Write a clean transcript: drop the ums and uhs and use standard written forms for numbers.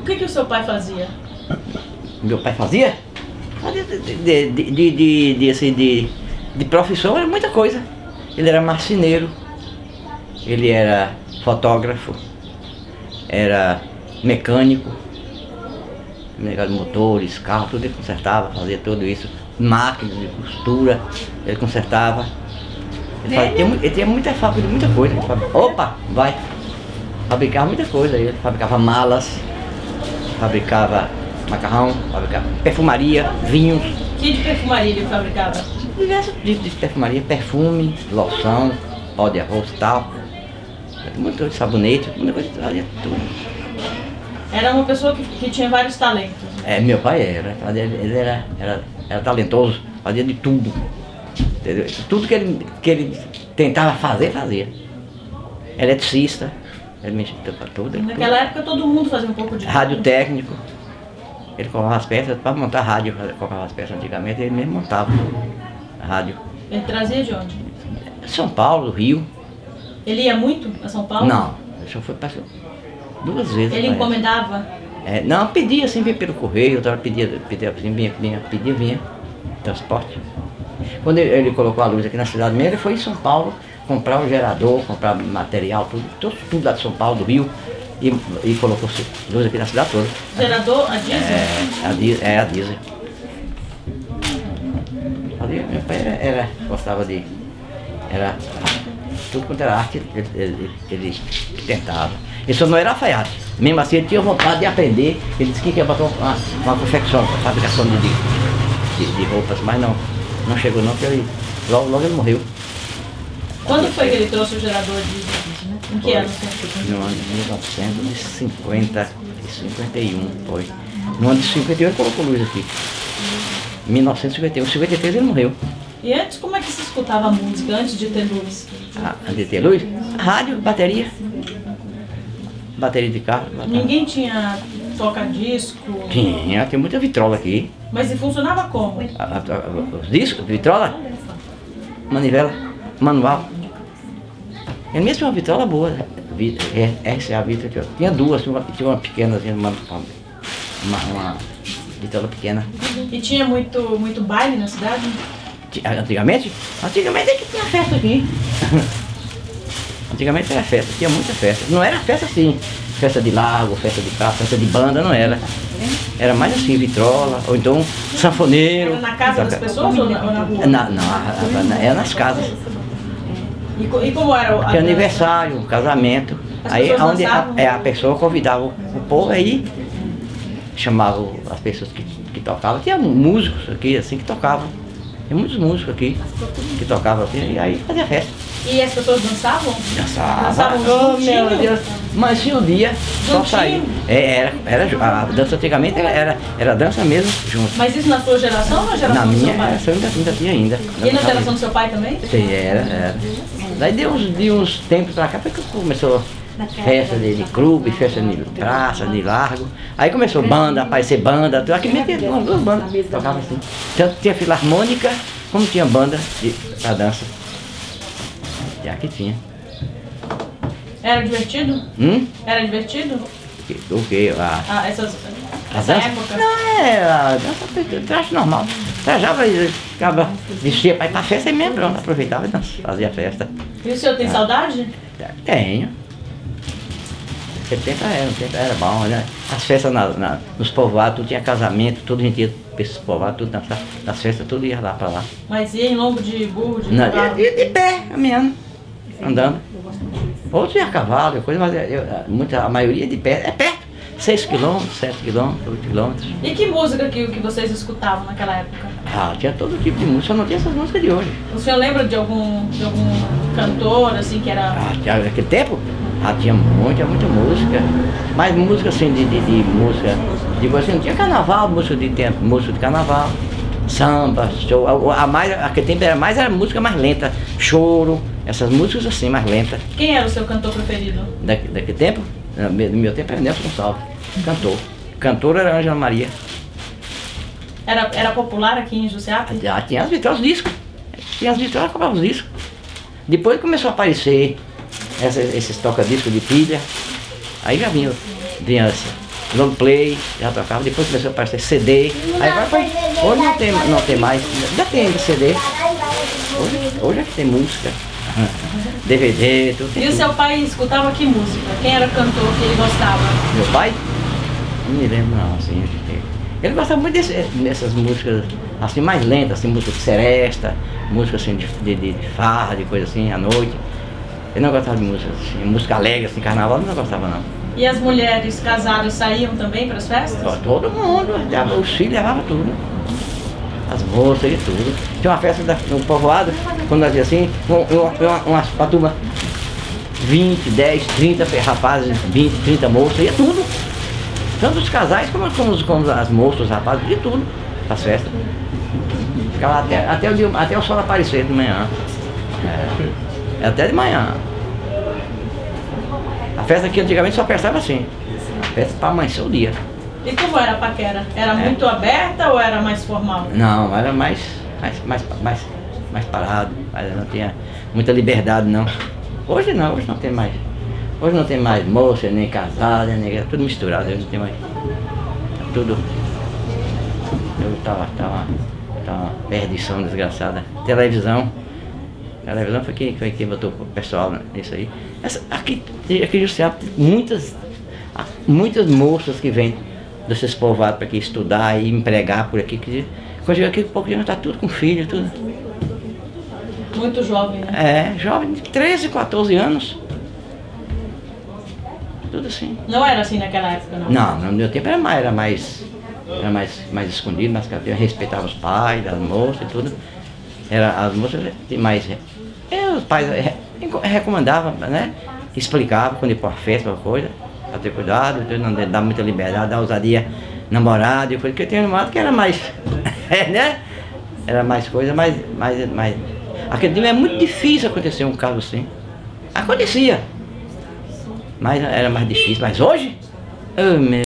O que o seu pai fazia? Meu pai fazia? Fazia de profissão era muita coisa. Ele era marceneiro, ele era fotógrafo, era mecânico, de motores, carros, tudo ele consertava, fazia tudo isso. Máquinas de costura, ele consertava. Ele tinha muita fábrica de muita coisa. Opa, vai! Fabricava muita coisa. Ele fabricava malas, fabricava macarrão, fabricava perfumaria, vinhos. Que de perfumaria ele fabricava? Diversos tipos de perfumaria, perfume, loção, pó de arroz e tal. Muita coisa de sabonete, muita coisa, fazia tudo. Era uma pessoa que tinha vários talentos. Meu pai era. Ele era talentoso, fazia de tudo. Entendeu? Tudo que ele tentava fazer, fazia. Eletricista, ele mexia para tudo. Naquela época todo mundo fazia um pouco de rádio técnico. Ele comprava as peças para montar rádio, comprava as peças antigamente, ele mesmo montava a rádio. Ele trazia de onde? São Paulo, Rio. Ele ia muito a São Paulo? Não, ele só foi para 2 vezes. Ele encomendava? Não, pedia assim, vinha pelo correio, outra hora pedia assim, vinha, transporte. Quando ele colocou a luz aqui na cidade mesmo, ele foi em São Paulo comprar o gerador, comprar material, tudo lá de São Paulo, do Rio, e colocou luz aqui na cidade toda. Gerador a diesel? A diesel. Ali, meu pai gostava de... tudo quanto era arte, ele tentava. Ele só não era alfaiate. Mesmo assim, ele tinha vontade de aprender. Ele disse que ia botar uma confecção, uma fabricação de roupas, mas não chegou não, porque logo ele morreu. Quando foi que ele trouxe o gerador diesel? Em que ano? No ano de 1950 e 51, foi. No ano de 51 ele colocou luz aqui. Em 1951, 53 ele morreu. E antes, como é que se escutava a música, antes de ter luz? Antes de ter luz? Rádio, bateria. Bateria de carro. Ninguém tinha toca-disco? Tinha muita vitrola aqui. Mas e funcionava como? Os discos, vitrola, manivela, manual. Ele mesmo tinha uma vitrola boa, RCA Vitrola. Tinha 2, tinha uma pequena, uma vitrola pequena. E tinha muito baile na cidade? Antigamente? Antigamente é que tinha festa aqui. Antigamente era festa, tinha muita festa. Não era festa assim, festa de lago, festa de praça, festa de banda, não era. Era mais assim, vitrola, ou então sanfoneiro. Era na casa das pessoas ou na rua? Não, era nas casas. E como era o aniversário, casamento. Aí onde a pessoa convidava o povo, aí chamava as pessoas que tocavam. Tinha músicos aqui assim que tocavam. Tem muitos músicos aqui que tocavam assim, e aí fazia festa. E as pessoas dançavam? Dançavam. Oh, meu Deus. Mas se um dia só sair. A dança antigamente era dança mesmo junto. Mas isso na sua geração ou na geração do seu pai? Na minha geração ainda tinha ainda. E na geração do seu pai também? Sim, era. Daí de uns tempos pra cá foi que começou festa de clube, festa de praça, de largo. Aí começou banda, aparecer banda. Aqui mesmo tinha 2 bandas que tocavam assim. Tanto tinha filarmônica, como tinha banda pra dança. E aqui tinha. Era divertido? Era divertido? O quê? Essa época? Não, a dança traje normal. Trajava e ficava, vestia pra ir pra festa e mesmo pronto, aproveitava e fazia festa. E o senhor tem saudade? Tenho. O tempo era bom, né? As festas nos povoados, tudo tinha casamento, tudo a gente ia para esses povoados, tudo nas festas, tudo ia lá pra lá. Mas ia em lombo de burro, de cavalo? De pé, caminhando, andando. Outros iam a cavalo, coisa, mas a maioria de pé, é perto. 6 quilômetros, 7 quilômetros, 8 quilômetros. E que música que vocês escutavam naquela época? Tinha todo tipo de música, só não tinha essas músicas de hoje. O senhor lembra de algum cantor, assim, que era... Naquele tempo? Tinha muita música. Mas música assim, de música, digo assim, não tinha carnaval, música de carnaval, samba, show. Aquele tempo era música mais lenta, choro, essas músicas assim, mais lentas. Quem era o seu cantor preferido? Daquele tempo? No meu tempo era Nelson Gonçalves, cantor. Cantor era Ângela Maria. Era popular aqui em Jussiape? Tinha as vitrolas, os discos. Tinha as vitrolas, comprava os discos. Depois começou a aparecer esses toca-discos de pilha. Aí já vinha long play, já tocava, depois começou a aparecer CD, aí hoje não tem mais, já tem CD, hoje é que tem música, DVD, tudo. E o seu pai escutava que música? Quem era o cantor que ele gostava? Meu pai? Não me lembro não, assim, ele gostava muito dessas músicas assim mais lentas, assim, música de seresta, música assim de farra, de coisa assim, à noite. Ele não gostava de música assim, música alegre, assim, carnaval, ele não gostava não. E as mulheres casadas saíam também para as festas? Todo mundo, os filhos levavam tudo. As moças e tudo. Tinha uma festa no povoado, quando nós ia assim, uma turma 20, 10, 30 rapazes, 20, 30 moças, ia tudo. Tanto os casais como as moças, os rapazes, ia tudo para as festas. Ficava até o sol aparecer de manhã. Até de manhã. A festa aqui antigamente só prestava assim. A festa para amanhecer o dia. E como era a paquera? Era muito aberta ou era mais formal? Não, era mais parado, mas não tinha muita liberdade não. Hoje não tem mais. Hoje não tem mais moça, nem casada, nem é tudo misturado, hoje não tem mais. É tudo. Eu tava uma perdição desgraçada. Televisão foi quem botou o pessoal nisso aí. Aqui em Jussiá, muitas moças que vêm desses povoados para aqui estudar e empregar por aqui, quando chega aqui, pouco já está tudo com filho, tudo. Muito jovem, né? Jovem de 13, 14 anos. Tudo assim. Não era assim naquela época, não? Não, no meu tempo era mais escondido, mais respeitava os pais, as moças e tudo. As moças mais. Os pais recomendavam, né? Explicavam quando ia para uma festa, para coisa, para ter cuidado, não dar muita liberdade, dar ousadia, namorado e coisa, porque eu tinha um namorado que era mais. Né? Era mais coisa, mais. Aquele dia é muito difícil acontecer um caso assim. Acontecia. Mas era mais difícil. Mas hoje, oh meu